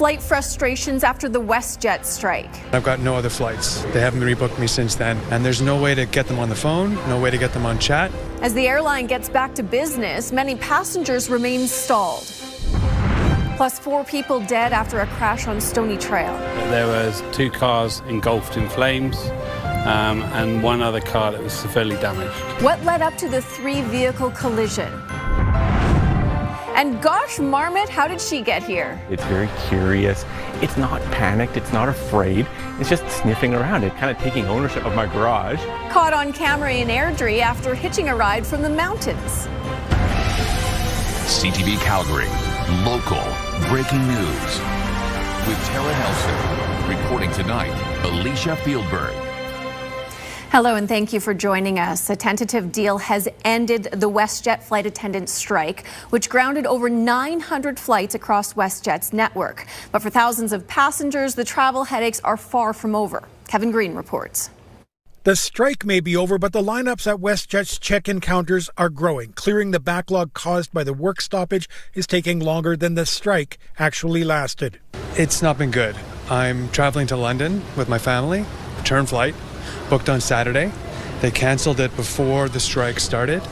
flight frustrations after the WestJet strike. I've got no other flights. They haven't rebooked me since then, and there's no way to get them on the phone, no way to get them on chat. As the airline gets back to business, many passengers remain stalled. Plus 4 people dead after a crash on Stony Trail. There was 2 cars engulfed in flames and 1 other car that was severely damaged. What led up to the 3-vehicle collision? And gosh, Marmot, how did she get here? It's very curious. It's not panicked. It's not afraid. It's just sniffing around. It's kind of taking ownership of my garage. Caught on camera in Airdrie after hitching a ride from the mountains. CTV Calgary, local breaking news. With Tara Nelson, reporting tonight, Alicia Fieldberg. Hello and thank you for joining us. A tentative deal has ended the WestJet flight attendant strike, which grounded over 900 flights across WestJet's network. But for thousands of passengers, the travel headaches are far from over. Kevin Green reports. The strike may be over, but the lineups at WestJet's check-in counters are growing. Clearing the backlog caused by the work stoppage is taking longer than the strike actually lasted. It's not been good. I'm traveling to London with my family, return flight, booked on Saturday. They canceled it before the strike started,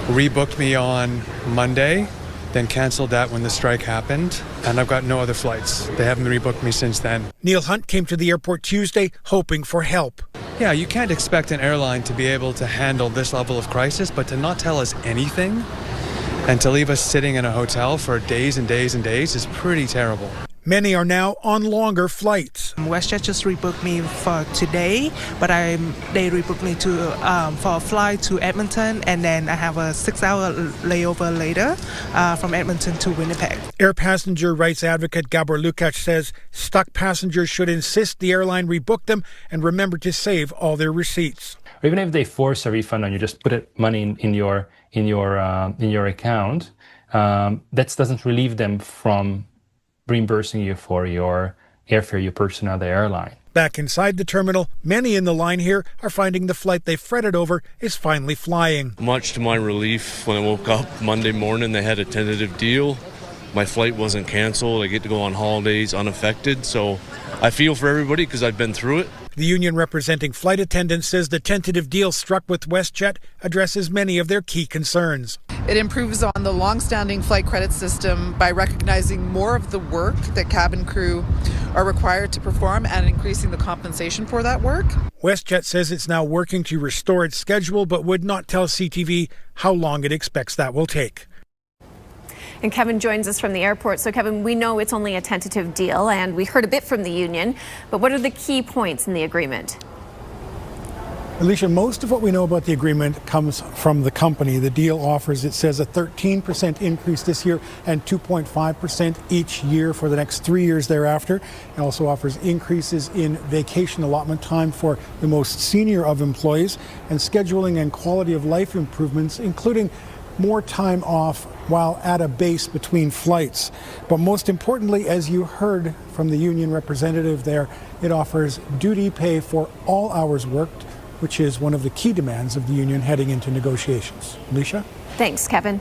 rebooked me on Monday, then canceled that when the strike happened, and I've got no other flights. They haven't rebooked me since then. Neil Hunt came to the airport Tuesday hoping for help. Yeah, you can't expect an airline to be able to handle this level of crisis, but to not tell us anything and to leave us sitting in a hotel for days and days and days is pretty terrible. Many are now on longer flights. WestJet just rebooked me for today, but they rebooked me for a flight to Edmonton, and then I have a 6-hour layover later from Edmonton to Winnipeg. Air passenger rights advocate Gabor Lukács says stuck passengers should insist the airline rebook them and remember to save all their receipts. Or even if they force a refund on you, just put money in your account. That doesn't relieve them from reimbursing you for your airfare you purchased on the airline. Back inside the terminal, many in the line here are finding the flight they fretted over is finally flying. Much to my relief, when I woke up Monday morning, they had a tentative deal. My flight wasn't canceled. I get to go on holidays unaffected, so I feel for everybody because I've been through it. The union representing flight attendants says the tentative deal struck with WestJet addresses many of their key concerns. It improves on the long-standing flight credit system by recognizing more of the work that cabin crew are required to perform and increasing the compensation for that work. WestJet says it's now working to restore its schedule, but would not tell CTV how long it expects that will take. And Kevin joins us from the airport. So Kevin, we know it's only a tentative deal and we heard a bit from the union, but what are the key points in the agreement? Alicia, most of what we know about the agreement comes from the company. The deal offers, it says, a 13% increase this year and 2.5% each year for the next 3 years thereafter. It also offers increases in vacation allotment time for the most senior of employees and scheduling and quality of life improvements, including more time off while at a base between flights. But most importantly, as you heard from the union representative there, it offers duty pay for all hours worked, which is one of the key demands of the union heading into negotiations. Alicia? Thanks, Kevin.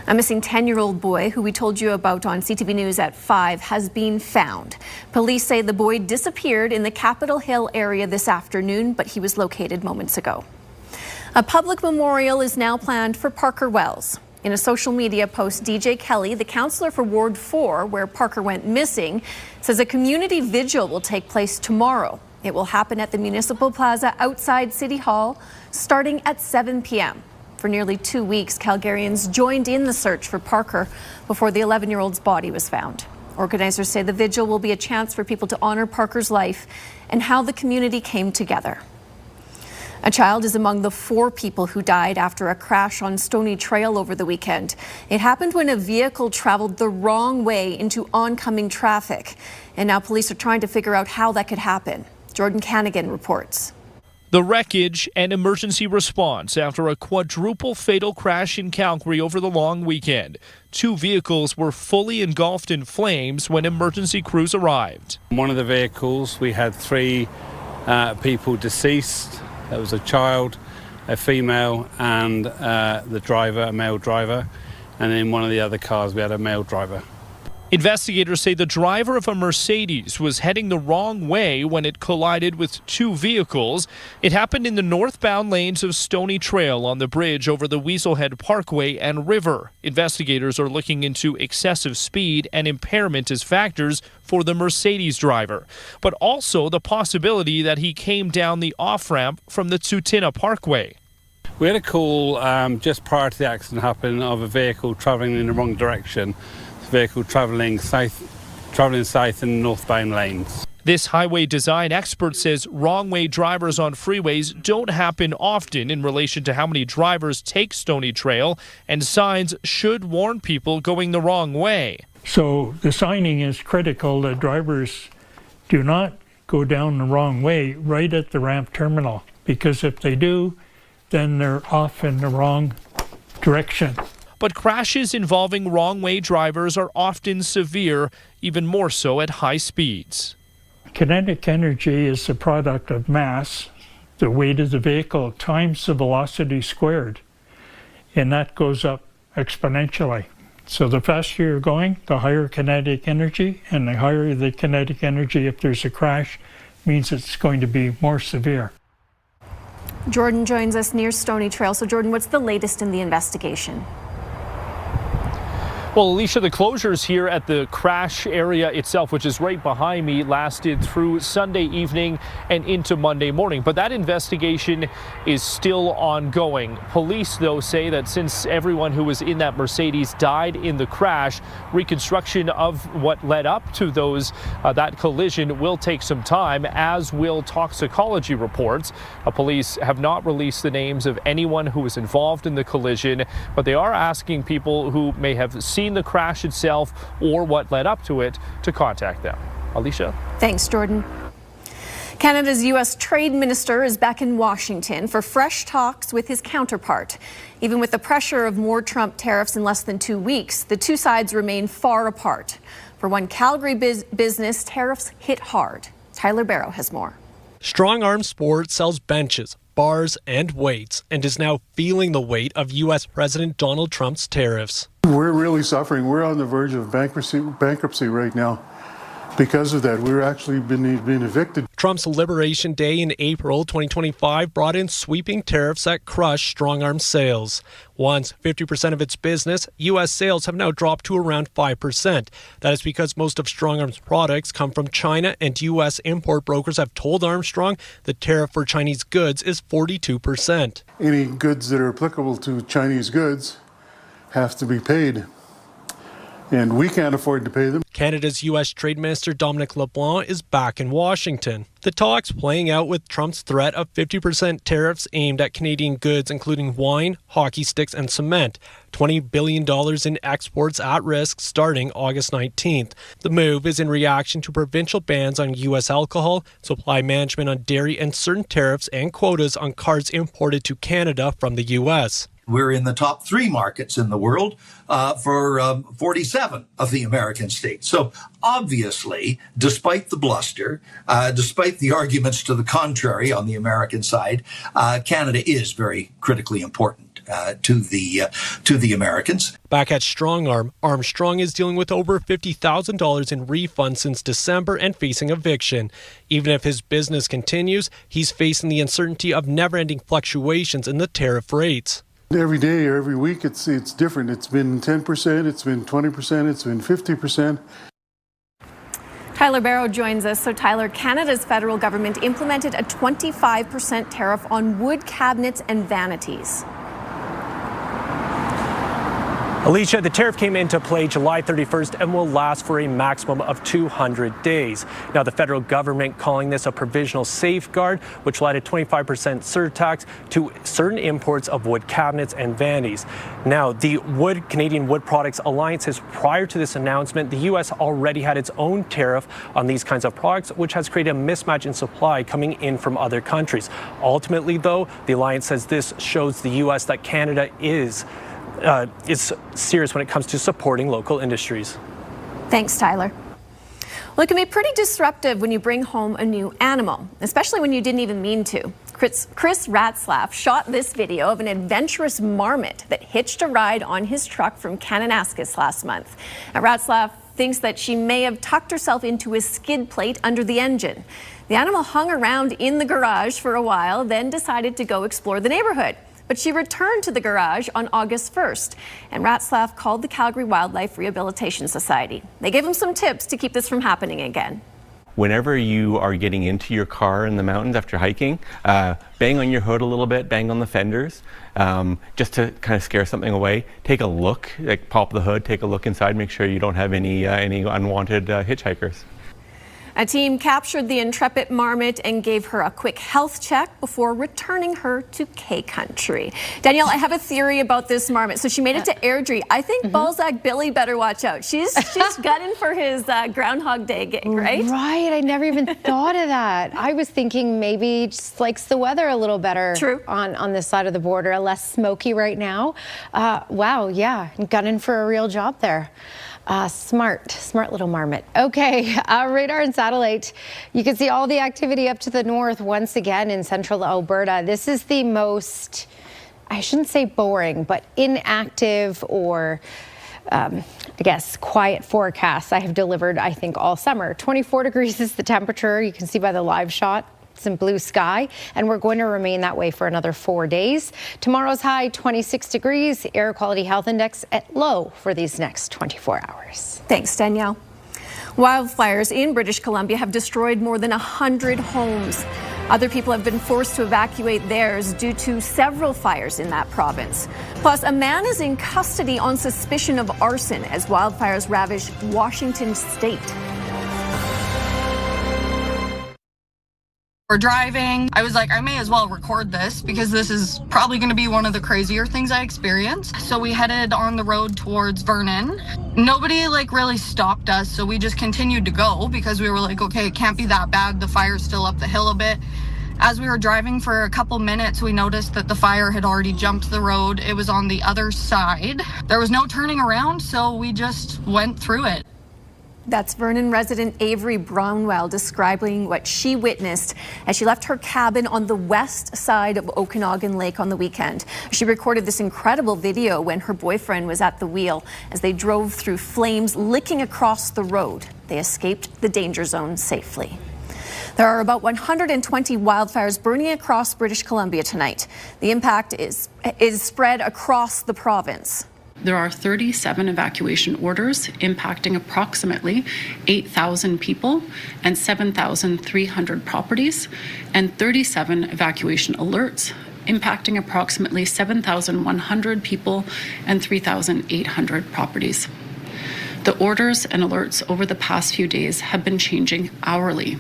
A missing 10-year-old boy who we told you about on CTV News at 5 has been found. Police say the boy disappeared in the Capitol Hill area this afternoon, but he was located moments ago. A public memorial is now planned for Parker Wells. In a social media post, DJ Kelly, the councillor for Ward 4, where Parker went missing, says a community vigil will take place tomorrow. It will happen at the Municipal Plaza outside City Hall, starting at 7 p.m. For nearly 2 weeks, Calgarians joined in the search for Parker before the 11-year-old's body was found. Organizers say the vigil will be a chance for people to honor Parker's life and how the community came together. A child is among the 4 people who died after a crash on Stony Trail over the weekend. It happened when a vehicle traveled the wrong way into oncoming traffic. And now police are trying to figure out how that could happen. Jordan Canagan reports. The wreckage and emergency response after a quadruple fatal crash in Calgary over the long weekend. 2 vehicles were fully engulfed in flames when emergency crews arrived. One of the vehicles, we had 3 people deceased. There was a child, a female, and the driver, a male driver. And in one of the other cars, we had a male driver. Investigators say the driver of a Mercedes was heading the wrong way when it collided with two vehicles. It happened in the northbound lanes of Stony Trail on the bridge over the Weaselhead Parkway and River. Investigators are looking into excessive speed and impairment as factors for the Mercedes driver, but also the possibility that he came down the off-ramp from the Tsutina Parkway. We had a call just prior to the accident happening of a vehicle travelling in the wrong direction. Vehicle travelling south in northbound lanes. This highway design expert says wrong-way drivers on freeways don't happen often in relation to how many drivers take Stony Trail, and signs should warn people going the wrong way. So the signing is critical that drivers do not go down the wrong way right at the ramp terminal, because if they do, then they're off in the wrong direction. But crashes involving wrong-way drivers are often severe, even more so at high speeds. Kinetic energy is the product of mass, the weight of the vehicle, times the velocity squared, and that goes up exponentially. So the faster you're going, the higher kinetic energy, and the higher the kinetic energy, if there's a crash, means it's going to be more severe. Jordan joins us near Stony Trail. So Jordan, what's the latest in the investigation? Well, Alicia, the closures here at the crash area itself, which is right behind me, lasted through Sunday evening and into Monday morning. But that investigation is still ongoing. Police, though, say that since everyone who was in that Mercedes died in the crash, reconstruction of what led up to that collision will take some time, as will toxicology reports. Police have not released the names of anyone who was involved in the collision, but they are asking people who may have seen the crash itself or what led up to it to contact them. Alicia? Thanks, Jordan. Canada's U.S. Trade Minister is back in Washington for fresh talks with his counterpart. Even with the pressure of more Trump tariffs in less than 2 weeks, the two sides remain far apart. For one Calgary business, tariffs hit hard. Tyler Barrow has more. Strong Arm Sports sells benches, bars, and weights, and is now feeling the weight of U.S. President Donald Trump's tariffs. We're really suffering. We're on the verge of bankruptcy right now. Because of that, we're actually being evicted. Trump's Liberation Day in April 2025 brought in sweeping tariffs that crushed Strong Arm sales. Once 50% of its business, U.S. sales have now dropped to around 5%. That is because most of Strong Arm's products come from China, and U.S. import brokers have told Armstrong the tariff for Chinese goods is 42%. Any goods that are applicable to Chinese goods have to be paid, and we can't afford to pay them. Canada's U.S. Trade Minister Dominic LeBlanc is back in Washington. The talks playing out with Trump's threat of 50% tariffs aimed at Canadian goods, including wine, hockey sticks, and cement. $20 billion in exports at risk starting August 19th. The move is in reaction to provincial bans on U.S. alcohol, supply management on dairy, and certain tariffs and quotas on cars imported to Canada from the U.S. We're in the top 3 markets in the world for 47 of the American states. So obviously, despite the bluster, despite the arguments to the contrary on the American side, Canada is very critically important to the Americans. Back at Strong Arm, Armstrong is dealing with over $50,000 in refunds since December and facing eviction. Even if his business continues, he's facing the uncertainty of never-ending fluctuations in the tariff rates. Every day or every week, it's different. It's been 10%, it's been 20%, it's been 50%. Tyler Barrow joins us. So Tyler, Canada's federal government implemented a 25% tariff on wood cabinets and vanities. Alicia, the tariff came into play July 31st and will last for a maximum of 200 days. Now, the federal government calling this a provisional safeguard, which will add a 25% surtax to certain imports of wood cabinets and vanities. Now, the Canadian Wood Products Alliance says prior to this announcement, the U.S. already had its own tariff on these kinds of products, which has created a mismatch in supply coming in from other countries. Ultimately, though, the alliance says this shows the U.S. that Canada is serious when it comes to supporting local industries. Thanks, Tyler. Well, it can be pretty disruptive when you bring home a new animal, especially when you didn't even mean to. Chris Ratzlaff shot this video of an adventurous marmot that hitched a ride on his truck from Kananaskis last month. Now, Ratzlaff thinks that she may have tucked herself into a skid plate under the engine. The animal hung around in the garage for a while, then decided to go explore the neighborhood. But she returned to the garage on August 1st, and Ratzlaff called the Calgary Wildlife Rehabilitation Society. They gave him some tips to keep this from happening again. Whenever you are getting into your car in the mountains after hiking, bang on your hood a little bit, bang on the fenders, just to kind of scare something away. Take a look, like pop the hood, take a look inside, make sure you don't have any unwanted hitchhikers. A team captured the intrepid Marmot and gave her a quick health check before returning her to K-Country. Danielle, I have a theory about this Marmot. So she made it to Airdrie. I think Balzac Billy better watch out. She's gunning for his Groundhog Day gig, right? Right. I never even thought of that. I was thinking maybe just likes the weather a little better. True. On this side of the border, less smoky right now. Wow, yeah, gunning for a real job there. Smart little Marmot. Okay, radar and satellite. You can see all the activity up to the north once again in central Alberta. This is the most, I shouldn't say boring, but inactive or I guess quiet forecast I have delivered, I think, all summer. 24 degrees is the temperature. You can see by the live shot. Some blue sky, and we're going to remain that way for another 4 days. Tomorrow's high 26 degrees, air quality health index at low for these next 24 hours. Thanks, Danielle. Wildfires in British Columbia have destroyed more than 100 homes. Other people have been forced to evacuate theirs due to several fires in that province. Plus, a man is in custody on suspicion of arson as wildfires ravage Washington state. We're driving. I was like, I may as well record this because this is probably going to be one of the crazier things I experience. So we headed on the road towards Vernon. Nobody really stopped us, so we just continued to go because we were like, okay, it can't be that bad. The fire's still up the hill a bit. As we were driving for a couple minutes, we noticed that the fire had already jumped the road. It was on the other side. There was no turning around, so we just went through it. That's Vernon resident Avery Brownwell describing what she witnessed as she left her cabin on the west side of Okanagan Lake on the weekend. She recorded this incredible video when her boyfriend was at the wheel as they drove through flames licking across the road. They escaped the danger zone safely. There are about 120 wildfires burning across British Columbia tonight. The impact is spread across the province. There are 37 evacuation orders impacting approximately 8,000 people and 7,300 properties, and 37 evacuation alerts impacting approximately 7,100 people and 3,800 properties. The orders and alerts over the past few days have been changing hourly.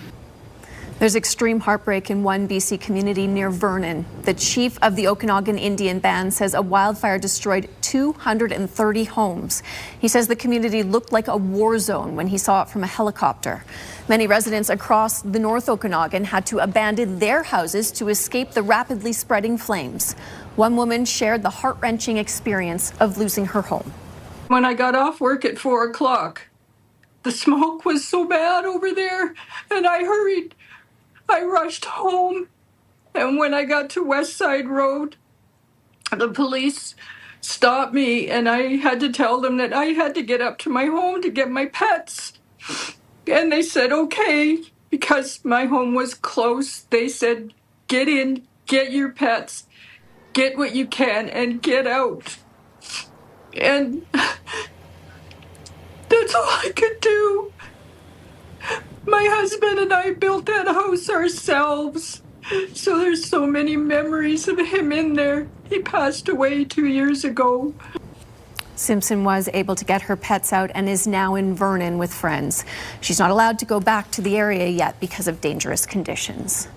There's extreme heartbreak in one BC community near Vernon. The chief of the Okanagan Indian Band says a wildfire destroyed 230 homes. He says the community looked like a war zone when he saw it from a helicopter. Many residents across the North Okanagan had to abandon their houses to escape the rapidly spreading flames. One woman shared the heart-wrenching experience of losing her home. When I got off work at 4 o'clock, the smoke was so bad over there, and I hurried. I rushed home, and when I got to West Side Road, the police stopped me, and I had to tell them that I had to get up to my home to get my pets. And they said, okay, because my home was close. They said, get in, get your pets, get what you can, and get out. And that's all I could do. My husband and I built that house ourselves, so there's so many memories of him in there. He passed away 2 years ago. Simpson was able to get her pets out and is now in Vernon with friends. She's not allowed to go back to the area yet because of dangerous conditions.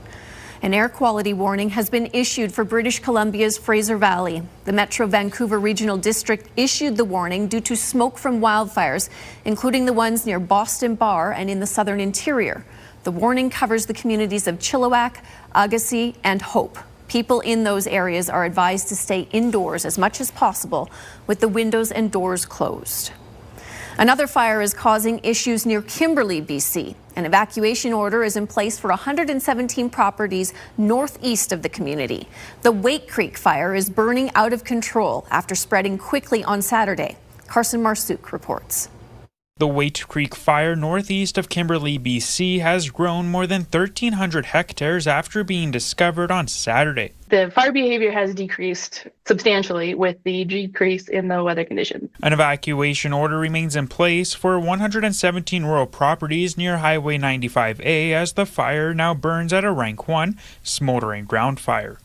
An air quality warning has been issued for British Columbia's Fraser Valley. The Metro Vancouver Regional District issued the warning due to smoke from wildfires, including the ones near Boston Bar and in the southern interior. The warning covers the communities of Chilliwack, Agassiz, and Hope. People in those areas are advised to stay indoors as much as possible with the windows and doors closed. Another fire is causing issues near Kimberley, BC. An evacuation order is in place for 117 properties northeast of the community. The Wake Creek fire is burning out of control after spreading quickly on Saturday. Carson Marsouk reports. The Waite Creek fire northeast of Kimberley, BC has grown more than 1,300 hectares after being discovered on Saturday. The fire behavior has decreased substantially with the decrease in the weather conditions. An evacuation order remains in place for 117 rural properties near Highway 95A as the fire now burns at a rank 1 smoldering ground fire.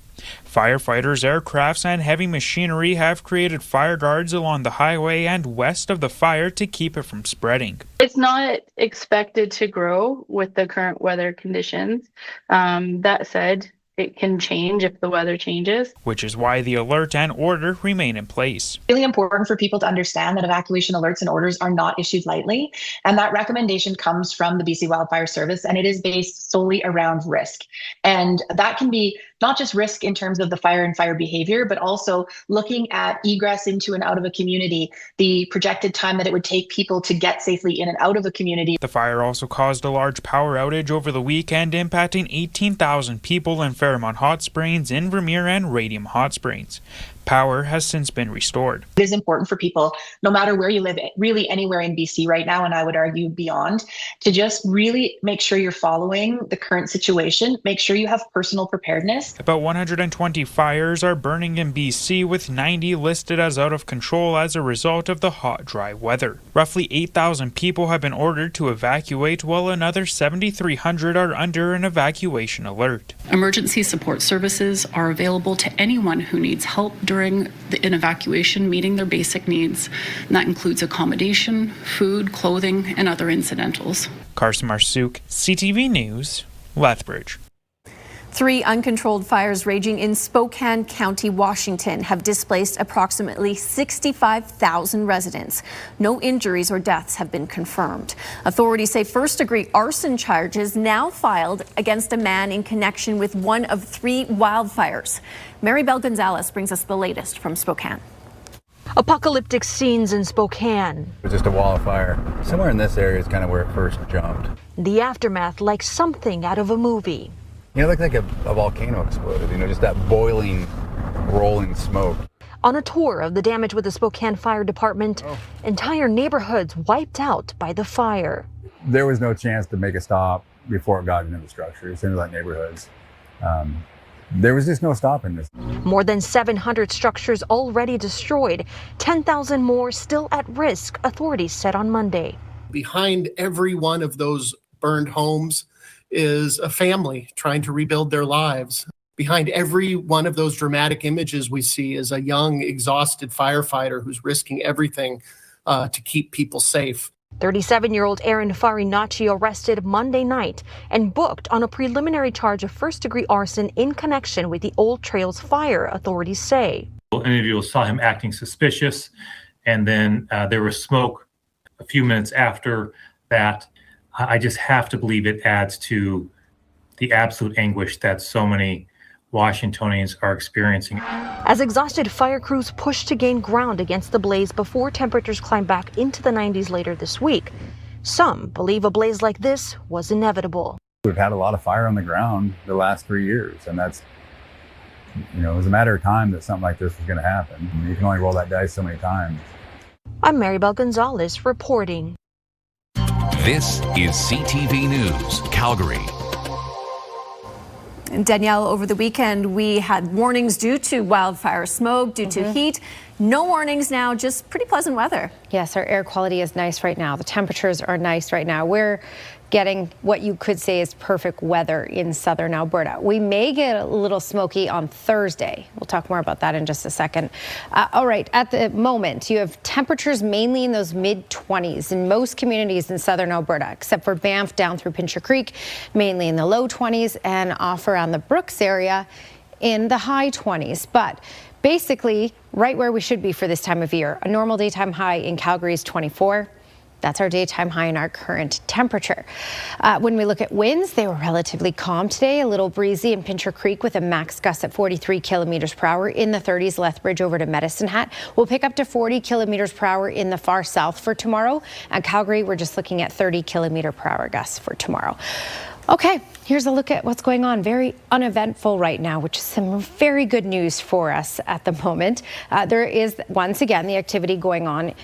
Firefighters, aircrafts, and heavy machinery have created fire guards along the highway and west of the fire to keep it from spreading. It's not expected to grow with the current weather conditions. That said, it can change if the weather changes. Which is why the alert and order remain in place. Really important for people to understand that evacuation alerts and orders are not issued lightly. And that recommendation comes from the BC Wildfire Service, and it is based solely around risk. And that can be not just risk in terms of the fire and fire behavior, but also looking at egress into and out of a community, the projected time that it would take people to get safely in and out of a community. The fire also caused a large power outage over the weekend, impacting 18,000 people in Fairmont Hot Springs, Invermere, and Radium Hot Springs. Power has since been restored. It is important for people, no matter where you live, really anywhere in BC right now, and I would argue beyond, to just really make sure you're following the current situation, make sure you have personal preparedness. About 120 fires are burning in BC, with 90 listed as out of control as a result of the hot, dry weather. Roughly 8,000 people have been ordered to evacuate, while another 7,300 are under an evacuation alert. Emergency support services are available to anyone who needs help during an evacuation, meeting their basic needs. And that includes accommodation, food, clothing, and other incidentals. Carson Marsouk, CTV News, Lethbridge. 3 uncontrolled fires raging in Spokane County, Washington, have displaced approximately 65,000 residents. No injuries or deaths have been confirmed. Authorities say first-degree arson charges now filed against a man in connection with one of 3 wildfires. Maribel Gonzalez brings us the latest from Spokane. Apocalyptic scenes in Spokane. It was just a wildfire. Somewhere in this area is kind of where it first jumped. The aftermath like something out of a movie. You know, it looked like a volcano exploded, just that boiling, rolling smoke. On a tour of the damage with the Spokane Fire Department, entire neighborhoods wiped out by the fire. There was no chance to make a stop before it got into the structures, into that neighborhoods. There was just no stopping this. More than 700 structures already destroyed, 10,000 more still at risk, authorities said on Monday. Behind every one of those burned homes is a family trying to rebuild their lives. Behind every one of those dramatic images we see is a young, exhausted firefighter who's risking everything to keep people safe. 37-year-old Aaron Farinacci arrested Monday night and booked on a preliminary charge of first-degree arson in connection with the Old Trails fire, authorities say. Individuals saw him acting suspicious, and then there was smoke a few minutes after that. I just have to believe it adds to the absolute anguish that so many Washingtonians are experiencing. As exhausted fire crews push to gain ground against the blaze before temperatures climb back into the 90s later this week, some believe a blaze like this was inevitable. We've had a lot of fire on the ground the last 3 years, and that's, it was a matter of time that something like this was going to happen. You can only roll that dice so many times. I'm Maribel Gonzalez reporting. This is CTV News, Calgary. And Danielle, over the weekend, we had warnings due to wildfire smoke, due to heat. No warnings now, just pretty pleasant weather. Yes, our air quality is nice right now. The temperatures are nice right now. We're getting what you could say is perfect weather in southern Alberta. We may get a little smoky on Thursday. We'll talk more about that in just a second. All right, at the moment, you have temperatures mainly in those mid-20s in most communities in southern Alberta, except for Banff down through Pincher Creek, mainly in the low 20s, and off around the Brooks area in the high 20s. But basically, right where we should be for this time of year. A normal daytime high in Calgary is 24. That's our daytime high in our current temperature. When we look at winds, they were relatively calm today, a little breezy in Pincher Creek with a max gust at 43 kilometers per hour in the 30s, Lethbridge over to Medicine Hat. We'll pick up to 40 kilometers per hour in the far south for tomorrow. At Calgary, we're just looking at 30 kilometer per hour gusts for tomorrow. Okay, here's a look at what's going on. Very uneventful right now, which is some very good news for us at the moment. There is, once again, the activity going on,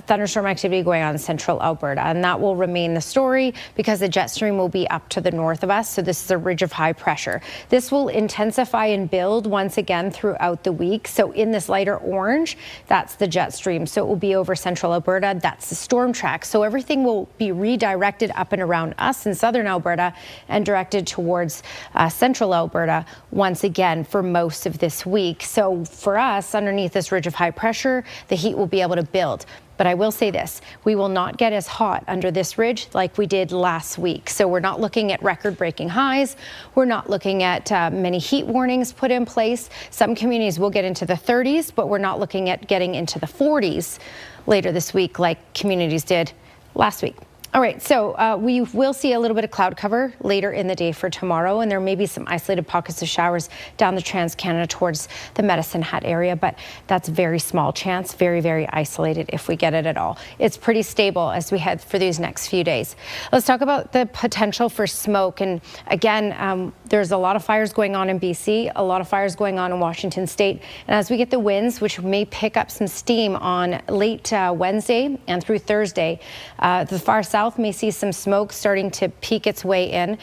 thunderstorm activity going on in central Alberta, and that will remain the story because the jet stream will be up to the north of us, so this is a ridge of high pressure. This will intensify and build once again throughout the week, so in this lighter orange, that's the jet stream, so it will be over central Alberta, that's the storm track, so everything will be redirected up and around us in southern Alberta and directed towards central Alberta once again for most of this week. So for us, underneath this ridge of high pressure, the heat will be able to build. But I will say this, we will not get as hot under this ridge like we did last week. So we're not looking at record-breaking highs. We're not looking at many heat warnings put in place. Some communities will get into the 30s, but we're not looking at getting into the 40s later this week like communities did last week. All right, so we will see a little bit of cloud cover later in the day for tomorrow, and there may be some isolated pockets of showers down the Trans-Canada towards the Medicine Hat area, but that's very small chance, very, very isolated if we get it at all. It's pretty stable as we head for these next few days. Let's talk about the potential for smoke, and again, there's a lot of fires going on in BC, a lot of fires going on in Washington State, and as we get the winds, which may pick up some steam on late Wednesday and through Thursday, the far south may see some smoke starting to peek its way in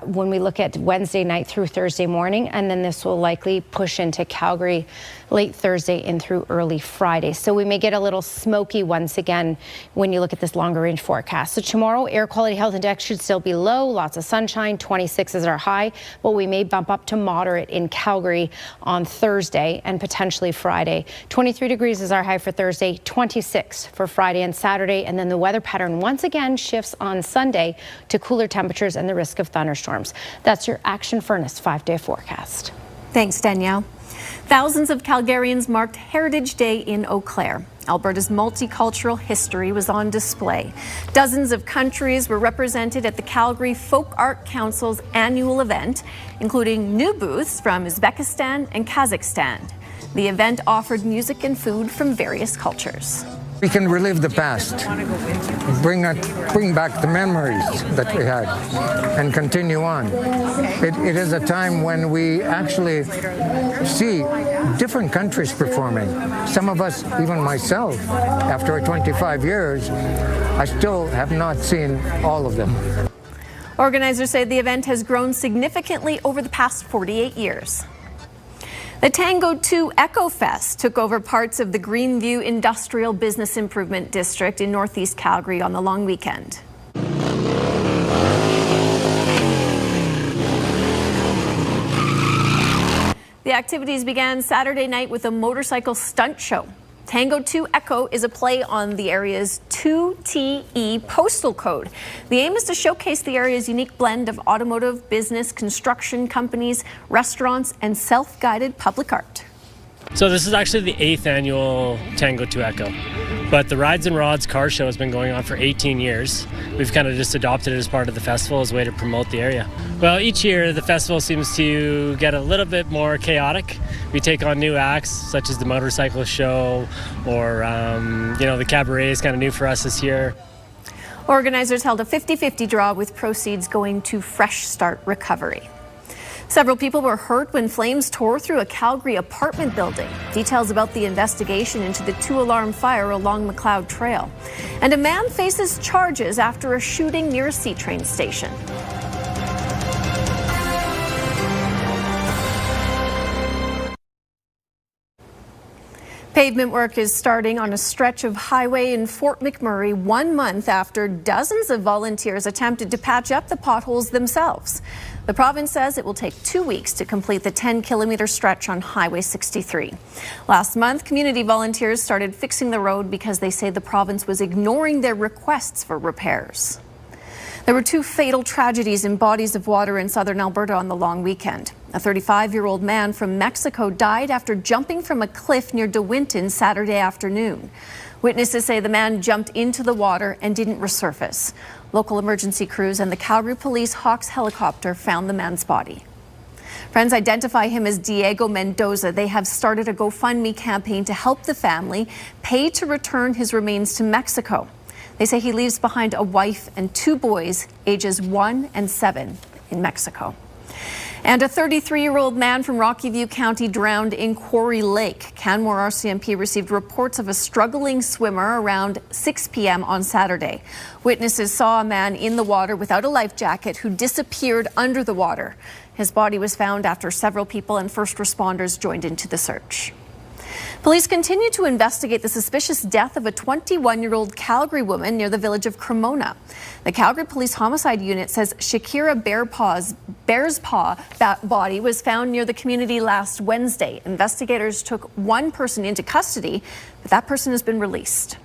when we look at Wednesday night through Thursday morning, and then this will likely push into Calgary late Thursday and through early Friday. So we may get a little smoky once again when you look at this longer range forecast. So tomorrow, air quality health index should still be low, lots of sunshine, 26 is our high, but we may bump up to moderate in Calgary on Thursday and potentially Friday. 23 degrees is our high for Thursday, 26 for Friday and Saturday, and then the weather pattern once again shifts on Sunday to cooler temperatures and the risk of thunderstorms. That's your Action Furnace 5-day forecast. Thanks, Danielle. Thousands of Calgarians marked Heritage Day in Eau Claire. Alberta's multicultural history was on display. Dozens of countries were represented at the Calgary Folk Art Council's annual event, including new booths from Uzbekistan and Kazakhstan. The event offered music and food from various cultures. We can relive the past, bring back the memories that we had, and continue on. It is a time when we actually see different countries performing. Some of us, even myself, after 25 years, I still have not seen all of them. Organizers say the event has grown significantly over the past 48 years. The Tango 2 Eco Fest took over parts of the Greenview Industrial Business Improvement District in Northeast Calgary on the long weekend. The activities began Saturday night with a motorcycle stunt show. Tango 2 Echo is a play on the area's 2TE postal code. The aim is to showcase the area's unique blend of automotive, business, construction companies, restaurants, and self-guided public art. So this is actually the 8th annual Tango 2 Echo, but the Rides and Rods car show has been going on for 18 years. We've kind of just adopted it as part of the festival as a way to promote the area. Well, each year the festival seems to get a little bit more chaotic. We take on new acts such as the motorcycle show or, the cabaret is kind of new for us this year. Organizers held a 50-50 draw with proceeds going to Fresh Start Recovery. Several people were hurt when flames tore through a Calgary apartment building. Details about the investigation into the 2-alarm fire along McLeod Trail. And a man faces charges after a shooting near a C-train station. Pavement work is starting on a stretch of highway in Fort McMurray 1 month after dozens of volunteers attempted to patch up the potholes themselves. The province says it will take 2 weeks to complete the 10-kilometer stretch on Highway 63. Last month, community volunteers started fixing the road because they say the province was ignoring their requests for repairs. There were 2 fatal tragedies in bodies of water in southern Alberta on the long weekend. A 35-year-old man from Mexico died after jumping from a cliff near De Winton Saturday afternoon. Witnesses say the man jumped into the water and didn't resurface. Local emergency crews and the Calgary Police Hawks helicopter found the man's body. Friends identify him as Diego Mendoza. They have started a GoFundMe campaign to help the family pay to return his remains to Mexico. They say he leaves behind a wife and 2 boys, ages 1 and 7, in Mexico. And a 33-year-old man from Rocky View County drowned in Quarry Lake. Canmore RCMP received reports of a struggling swimmer around 6 p.m. on Saturday. Witnesses saw a man in the water without a life jacket who disappeared under the water. His body was found after several people and first responders joined into the search. Police continue to investigate the suspicious death of a 21-year-old Calgary woman near the village of Cremona. The Calgary Police Homicide Unit says Shakira Bear's Paw body was found near the community last Wednesday. Investigators took 1 person into custody, but that person has been released.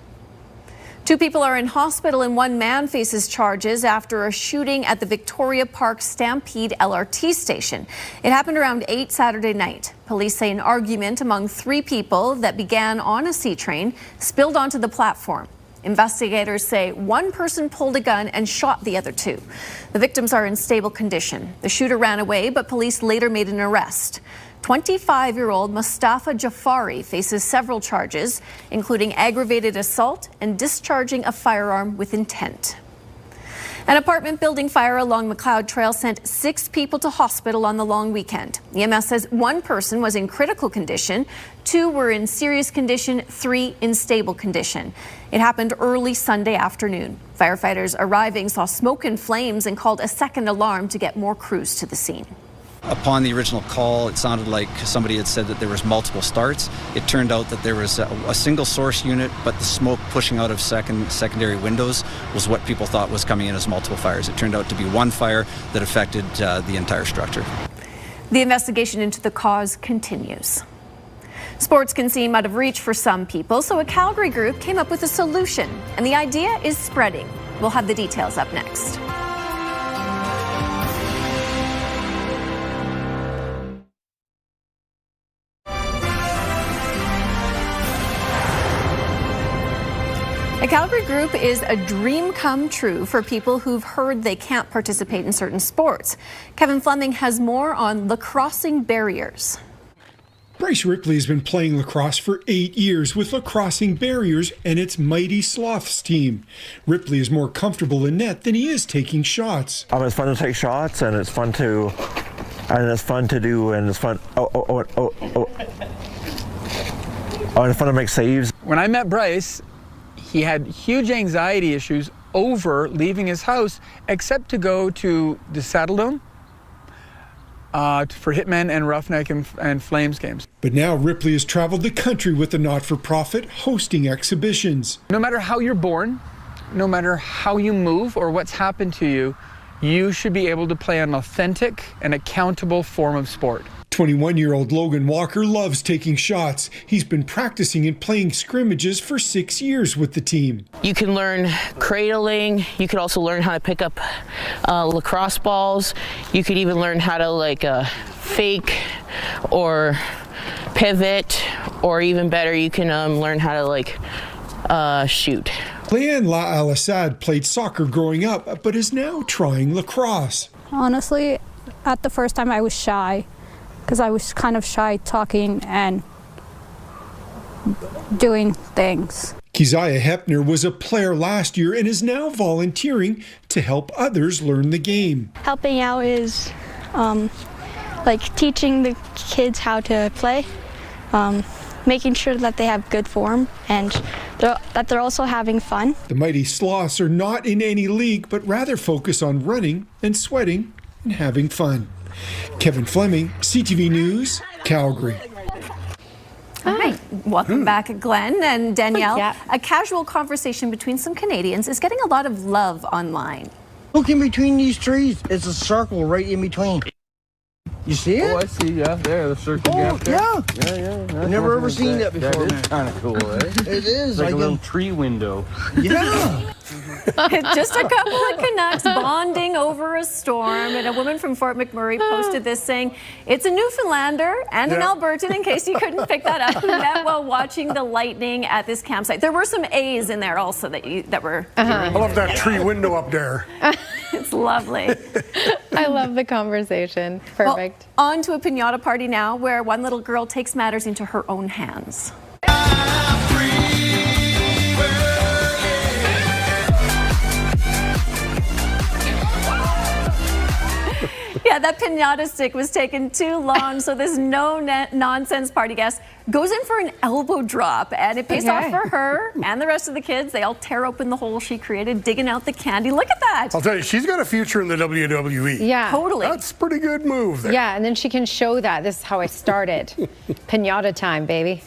2 people are in hospital and 1 man faces charges after a shooting at the Victoria Park Stampede LRT station. It happened around 8 Saturday night. Police say an argument among 3 people that began on a C train spilled onto the platform. Investigators say 1 person pulled a gun and shot the other 2. The victims are in stable condition. The shooter ran away, but police later made an arrest. 25-year-old Mustafa Jafari faces several charges, including aggravated assault and discharging a firearm with intent. An apartment building fire along McLeod Trail sent 6 people to hospital on the long weekend. EMS says 1 person was in critical condition, 2 were in serious condition, 3 in stable condition. It happened early Sunday afternoon. Firefighters arriving saw smoke and flames and called a second alarm to get more crews to the scene. Upon the original call, it sounded like somebody had said that there was multiple starts. It turned out that there was a single source unit, but the smoke pushing out of secondary windows was what people thought was coming in as multiple fires. It turned out to be 1 fire that affected the entire structure. The investigation into the cause continues. Sports can seem out of reach for some people, so a Calgary group came up with a solution, and the idea is spreading. We'll have the details up next. A Calgary group is a dream come true for people who've heard they can't participate in certain sports. Kevin Fleming has more on Lacrossing Barriers. Bryce Ripley has been playing lacrosse for 8 years with Lacrossing Barriers and its Mighty Sloths team. Ripley is more comfortable in net than he is taking shots. It's fun to take shots, and it's fun to do, and it's fun. And it's fun to make saves. When I met Bryce, he had huge anxiety issues over leaving his house, except to go to the Saddle Dome for Hitmen and Roughneck and Flames games. But now Ripley has traveled the country with the not-for-profit, hosting exhibitions. No matter how you're born, no matter how you move or what's happened to you, you should be able to play an authentic and accountable form of sport. 21-year-old Logan Walker loves taking shots. He's been practicing and playing scrimmages for 6 years with the team. You can learn cradling. You could also learn how to pick up lacrosse balls. You could even learn how to fake or pivot, or even better, you can learn how to shoot. Leanne La Al-Assad played soccer growing up, but is now trying lacrosse. Honestly, at the first time I was shy, because I was kind of shy talking and doing things. Keziah Hepner was a player last year and is now volunteering to help others learn the game. Helping out is teaching the kids how to play, making sure that they have good form and that they're also having fun. The Mighty Sloths are not in any league, but rather focus on running and sweating and having fun. Kevin Fleming, CTV News, Calgary. All right, welcome back, Glenn and Danielle. Yeah. A casual conversation between some Canadians is getting a lot of love online. Look in between these trees. It's a circle right in between. You see it? Oh, I see, yeah, there, the circle gap there. Yeah. I've never ever seen that before, That is kind of cool, eh? It is. Like a little tree window. Yeah. Just a couple of Canucks bonding over a storm, and a woman from Fort McMurray posted this saying, it's a Newfoundlander and an Albertan, in case you couldn't pick that up, who met while watching the lightning at this campsite. There were some A's in there also that were... I love that tree window up there. It's lovely. I love the conversation. Perfect. Well, on to a piñata party now, where one little girl takes matters into her own hands. that pinata stick was taking too long, so this no-nonsense party guest goes in for an elbow drop, and it pays off for her and the rest of the kids. They all tear open the hole she created, digging out the candy. Look at that. I'll tell you, she's got a future in the WWE. Yeah. Totally. That's a pretty good move there. Yeah, and then she can show that. This is how I started. Pinata time, baby.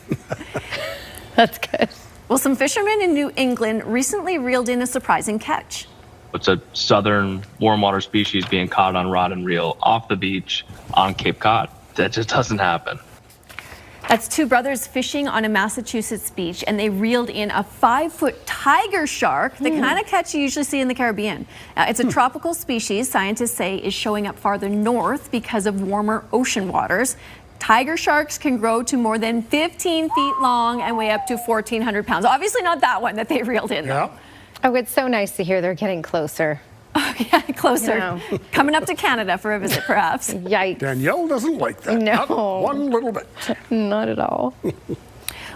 That's good. Well, some fishermen in New England recently reeled in a surprising catch. It's a southern warm water species being caught on rod and reel off the beach on Cape Cod. That just doesn't happen. That's two brothers fishing on a Massachusetts beach, and they reeled in a 5-foot tiger shark, the kind of catch you usually see in the Caribbean. It's a tropical species, scientists say, is showing up farther north because of warmer ocean waters. Tiger sharks can grow to more than 15 feet long and weigh up to 1,400 pounds. Obviously not that one that they reeled in, though. Oh, it's so nice to hear they're getting closer. Oh, yeah, closer. You know. Coming up to Canada for a visit, perhaps. Yikes. Danielle doesn't like that. No. Not one little bit. Not at all.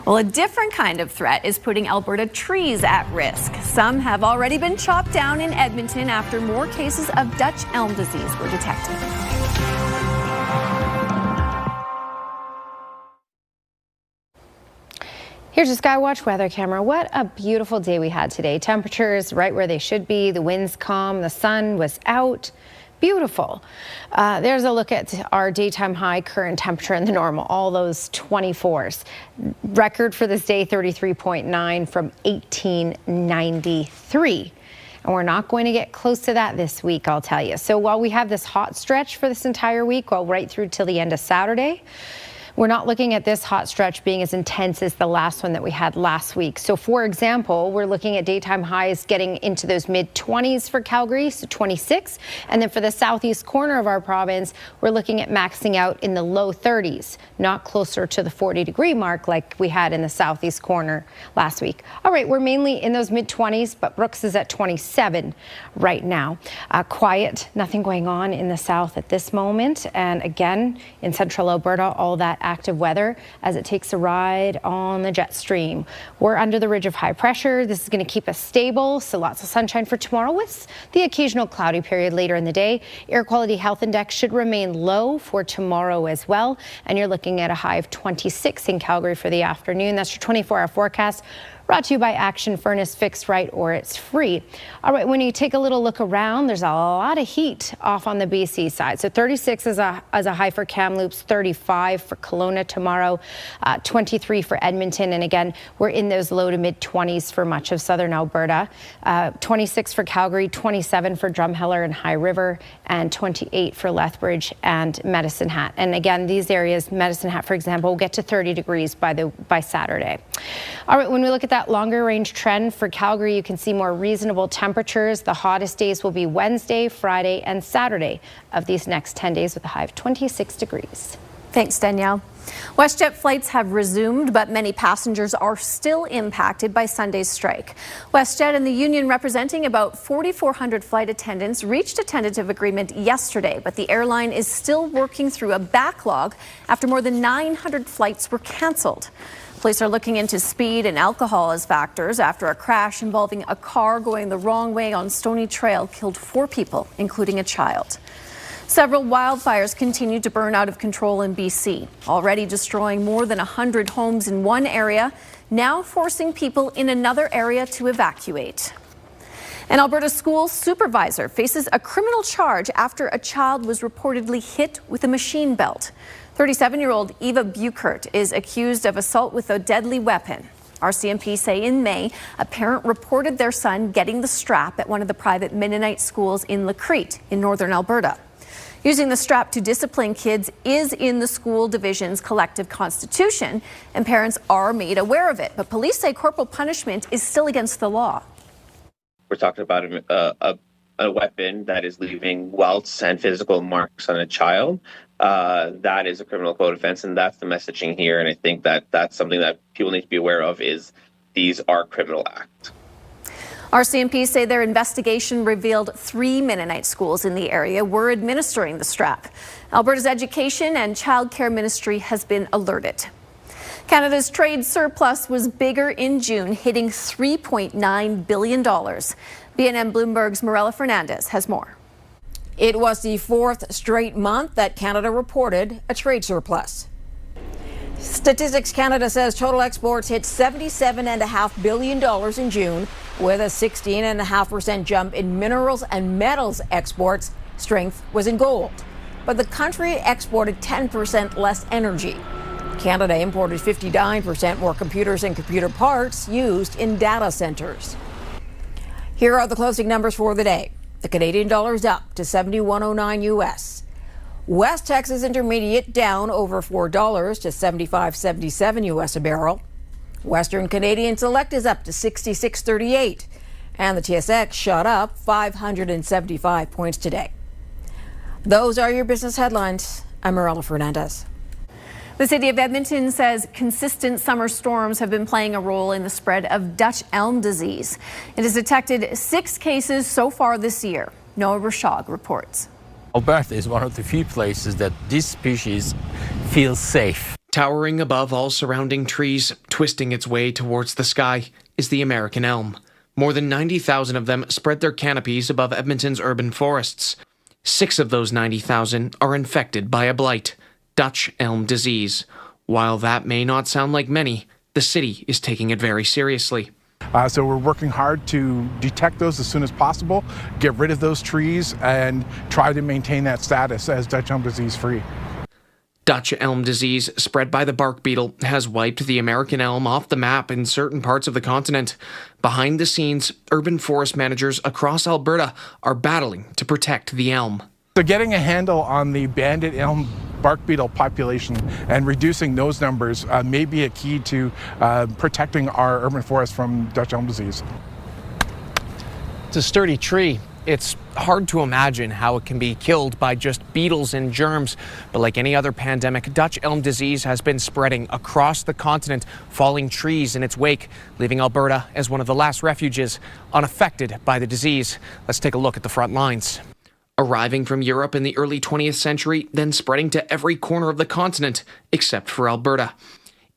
Well, a different kind of threat is putting Alberta trees at risk. Some have already been chopped down in Edmonton after more cases of Dutch elm disease were detected. Here's a Skywatch weather camera. What a beautiful day we had today. Temperatures right where they should be. The wind's calm. The sun was out. Beautiful. There's a look at our daytime high, current temperature, and the normal, all those 24s. Record for this day, 33.9 from 1893. And we're not going to get close to that this week, I'll tell you. So while we have this hot stretch for this entire week, well, right through till the end of Saturday, we're not looking at this hot stretch being as intense as the last one that we had last week. So, for example, we're looking at daytime highs getting into those mid-20s for Calgary, so 26. And then for the southeast corner of our province, we're looking at maxing out in the low 30s, not closer to the 40-degree mark like we had in the southeast corner last week. All right, we're mainly in those mid-20s, but Brooks is at 27 right now. Quiet, nothing going on in the south at this moment. And again, in central Alberta, all that active weather as it takes a ride on the jet stream. We're under the ridge of high pressure. This is going to keep us stable, so lots of sunshine for tomorrow with the occasional cloudy period later in the day. Air quality health index should remain low for tomorrow as well, and you're looking at a high of 26 in Calgary for the afternoon. That's your 24-hour forecast. Brought to you by Action Furnace, fixed right or it's free. All right, when you take a little look around, there's a lot of heat off on the BC side. So 36 is a high for Kamloops, 35 for Kelowna tomorrow, 23 for Edmonton. And again, we're in those low to mid 20s for much of southern Alberta. 26 for Calgary, 27 for Drumheller and High River, and 28 for Lethbridge and Medicine Hat. And again, these areas, Medicine Hat, for example, will get to 30 degrees by Saturday. All right, when we look at that longer range trend for Calgary, you can see more reasonable temperatures. The hottest days will be Wednesday, Friday, and Saturday of these next 10 days with a high of 26 degrees. Thanks, Danielle. WestJet flights have resumed, but many passengers are still impacted by Sunday's strike. WestJet and the union representing about 4,400 flight attendants reached a tentative agreement yesterday, but the airline is still working through a backlog after more than 900 flights were canceled. Police are looking into speed and alcohol as factors after a crash involving a car going the wrong way on Stony Trail killed 4 people, including a child. Several wildfires continue to burn out of control in BC, already destroying more than 100 homes in one area, now forcing people in another area to evacuate. An Alberta school supervisor faces a criminal charge after a child was reportedly hit with a machine belt. 37-year-old Eva Buchert is accused of assault with a deadly weapon. RCMP say in May, a parent reported their son getting the strap at one of the private Mennonite schools in Lacrete in northern Alberta. Using the strap to discipline kids is in the school division's collective constitution, and parents are made aware of it. But police say corporal punishment is still against the law. We're talking about a weapon that is leaving welts and physical marks on a child. That is a criminal code offense, and that's the messaging here. And I think that that's something that people need to be aware of, is these are criminal acts. RCMP say their investigation revealed 3 Mennonite schools in the area were administering the strap. Alberta's Education and Child Care Ministry has been alerted. Canada's trade surplus was bigger in June, hitting $3.9 billion. BNN Bloomberg's Morella Fernandez has more. It was the 4th straight month that Canada reported a trade surplus. Statistics Canada says total exports hit $77.5 billion in June, with a 16.5% jump in minerals and metals exports. Strength was in gold. But the country exported 10% less energy. Canada imported 59% more computers and computer parts used in data centers. Here are the closing numbers for the day. The Canadian dollar is up to 71.09 US. West Texas Intermediate down over $4 to 75.77 US a barrel. Western Canadian Select is up to 66.38. And the TSX shot up 575 points today. Those are your business headlines. I'm Marella Fernandez. The city of Edmonton says consistent summer storms have been playing a role in the spread of Dutch elm disease. It has detected 6 cases so far this year. Noah Rashog reports. Alberta is one of the few places that this species feels safe. Towering above all surrounding trees, twisting its way towards the sky, is the American elm. More than 90,000 of them spread their canopies above Edmonton's urban forests. 6 of those 90,000 are infected by a blight, Dutch elm disease. While that may not sound like many, the city is taking it very seriously. So we're working hard to detect those as soon as possible, get rid of those trees, and try to maintain that status as Dutch elm disease free. Dutch elm disease, spread by the bark beetle, has wiped the American elm off the map in certain parts of the continent. Behind the scenes, urban forest managers across Alberta are battling to protect the elm. So getting a handle on the banded elm bark beetle population and reducing those numbers may be a key to protecting our urban forests from Dutch elm disease. It's a sturdy tree. It's hard to imagine how it can be killed by just beetles and germs. But like any other pandemic, Dutch elm disease has been spreading across the continent, falling trees in its wake, leaving Alberta as one of the last refuges unaffected by the disease. Let's take a look at the front lines. Arriving from Europe in the early 20th century, then spreading to every corner of the continent, except for Alberta.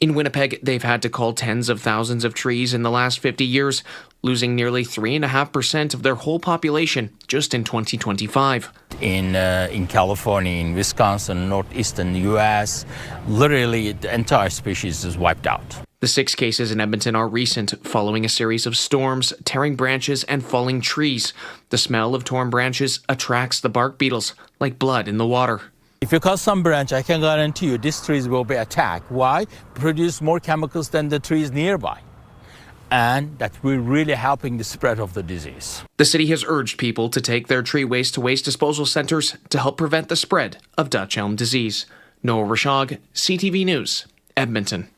In Winnipeg, they've had to cull tens of thousands of trees in the last 50 years, losing nearly 3.5% of their whole population just in 2025. In California, in Wisconsin, northeastern U.S., literally the entire species is wiped out. The 6 cases in Edmonton are recent, following a series of storms, tearing branches and falling trees. The smell of torn branches attracts the bark beetles, like blood in the water. If you cut some branch, I can guarantee you these trees will be attacked. Why? Produce more chemicals than the trees nearby. And that will really helping the spread of the disease. The city has urged people to take their tree waste to waste disposal centers to help prevent the spread of Dutch elm disease. Noah Rashog, CTV News, Edmonton.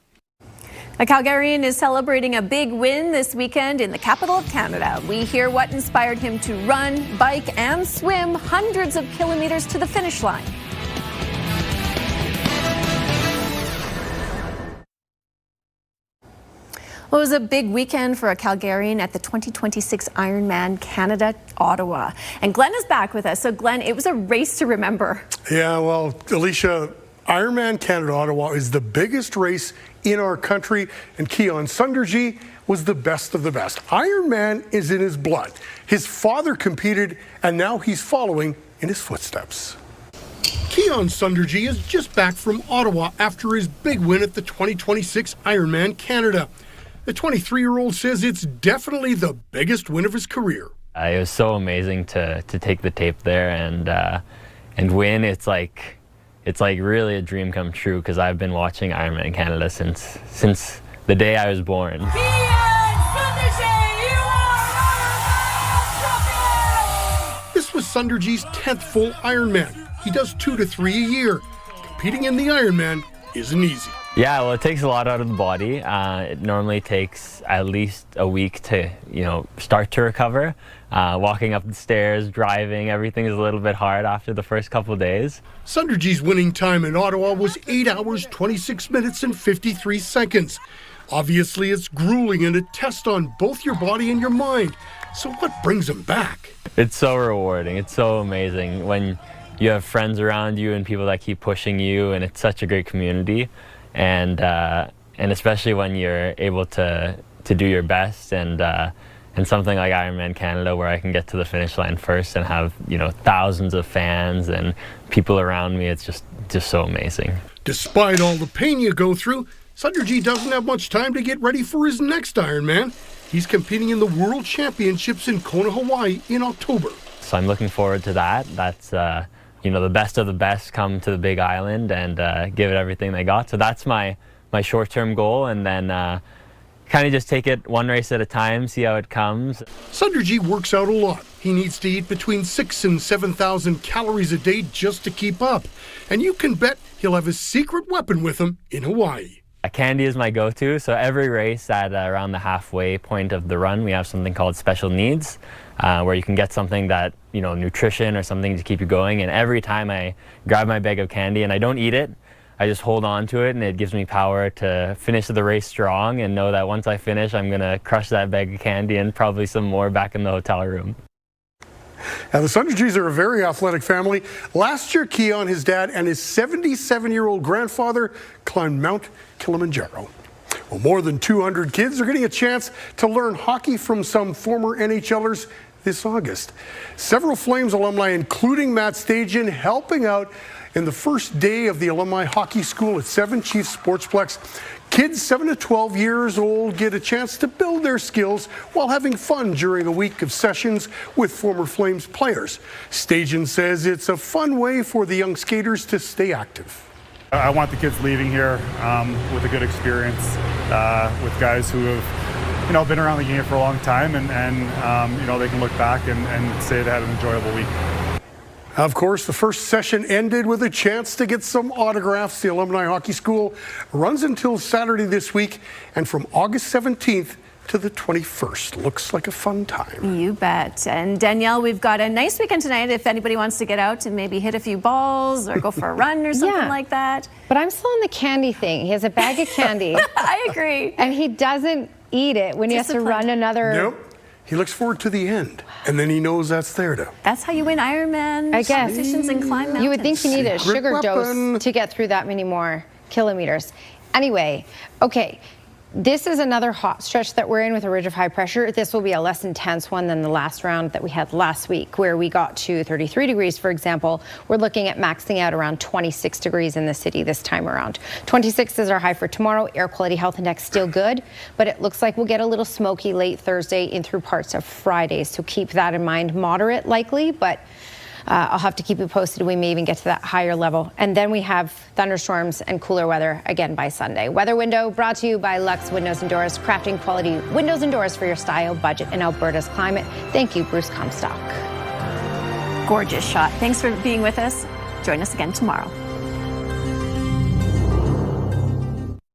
A Calgarian is celebrating a big win this weekend in the capital of Canada. We hear what inspired him to run, bike, and swim hundreds of kilometers to the finish line. Well, it was a big weekend for a Calgarian at the 2026 Ironman Canada, Ottawa. And Glenn is back with us. So, Glenn, it was a race to remember. Yeah, well, Alicia, Ironman Canada, Ottawa is the biggest race in our country, and Keon Sunderji was the best of the best. Ironman is in his blood. His father competed, and now he's following in his footsteps. Keon Sunderji is just back from Ottawa after his big win at the 2026 Ironman Canada. The 23-year-old says it's definitely the biggest win of his career. It was so amazing to take the tape there and win. It's like really a dream come true because I've been watching Ironman Canada since the day I was born. This was Sunderji's 10th full Ironman. He does 2 to 3 a year. Competing in the Ironman isn't easy. Yeah, well, it takes a lot out of the body. It normally takes at least a week to, start to recover. Walking up the stairs, driving, everything is a little bit hard after the first couple of days. Sunderji's winning time in Ottawa was 8 hours, 26 minutes, and 53 seconds. Obviously, it's grueling and a test on both your body and your mind. So what brings him back? It's so rewarding. It's so amazing when you have friends around you and people that keep pushing you, and it's such a great community. And especially when you're able to do your best and And something like Ironman Canada, where I can get to the finish line first and have, you know, thousands of fans and people around me, it's just so amazing. Despite all the pain you go through, Sunderji doesn't have much time to get ready for his next Ironman. He's competing in the World Championships in Kona, Hawaii in October. So I'm looking forward to that. That's, you know, the best of the best come to the Big Island and give it everything they got. So that's my short-term goal, and then kind of just take it one race at a time, see how it comes. Sunderji works out a lot. He needs to eat between 6,000 and 7,000 calories a day just to keep up. And you can bet he'll have his secret weapon with him in Hawaii. Candy is my go-to, so every race at around the halfway point of the run, we have something called special needs, where you can get something that, you know, nutrition or something to keep you going. And every time I grab my bag of candy and I don't eat it, I just hold on to it, and it gives me power to finish the race strong and know that once I finish, I'm going to crush that bag of candy and probably some more back in the hotel room. Now, the Sunderjis are a very athletic family. Last year, Keon, his dad, and his 77-year-old grandfather climbed Mount Kilimanjaro. Well, more than 200 kids are getting a chance to learn hockey from some former NHLers this August. Several Flames alumni, including Matt Stajan, helping out in the first day of the Alumni Hockey School at 7 Chiefs Sportsplex. Kids 7 to 12 years old get a chance to build their skills while having fun during a week of sessions with former Flames players. Stajan says it's a fun way for the young skaters to stay active. I want the kids leaving here with a good experience, with guys who have, you know, been around the game for a long time, and you know, they can look back and say they had an enjoyable week. Of course, the first session ended with a chance to get some autographs. The Alumni Hockey School runs until Saturday this week, and from August 17th to the 21st. Looks like a fun time. You bet. And Danielle, we've got a nice weekend tonight if anybody wants to get out and maybe hit a few balls or go for a run or something like that. But I'm still on the candy thing. He has a bag of candy. I agree. And he doesn't eat it when he has to run another... Nope. He looks forward to the end, and then he knows that's there to... That's how you win Ironman competitions and climb mountains. You would think you need a sugar dose to get through that many more kilometers. Anyway, okay. This is another hot stretch that we're in with a ridge of high pressure. This will be a less intense one than the last round that we had last week, where we got to 33 degrees, for example. We're looking at maxing out around 26 degrees in the city this time around. 26 is our high for tomorrow. Air quality health index still good, but it looks like we'll get a little smoky late Thursday in through parts of Friday. So keep that in mind. Moderate likely, but I'll have to keep you posted. We may even get to that higher level. And then we have thunderstorms and cooler weather again by Sunday. Weather Window brought to you by Lux Windows and Doors, crafting quality windows and doors for your style, budget, and Alberta's climate. Thank you, Bruce Comstock. Gorgeous shot. Thanks for being with us. Join us again tomorrow.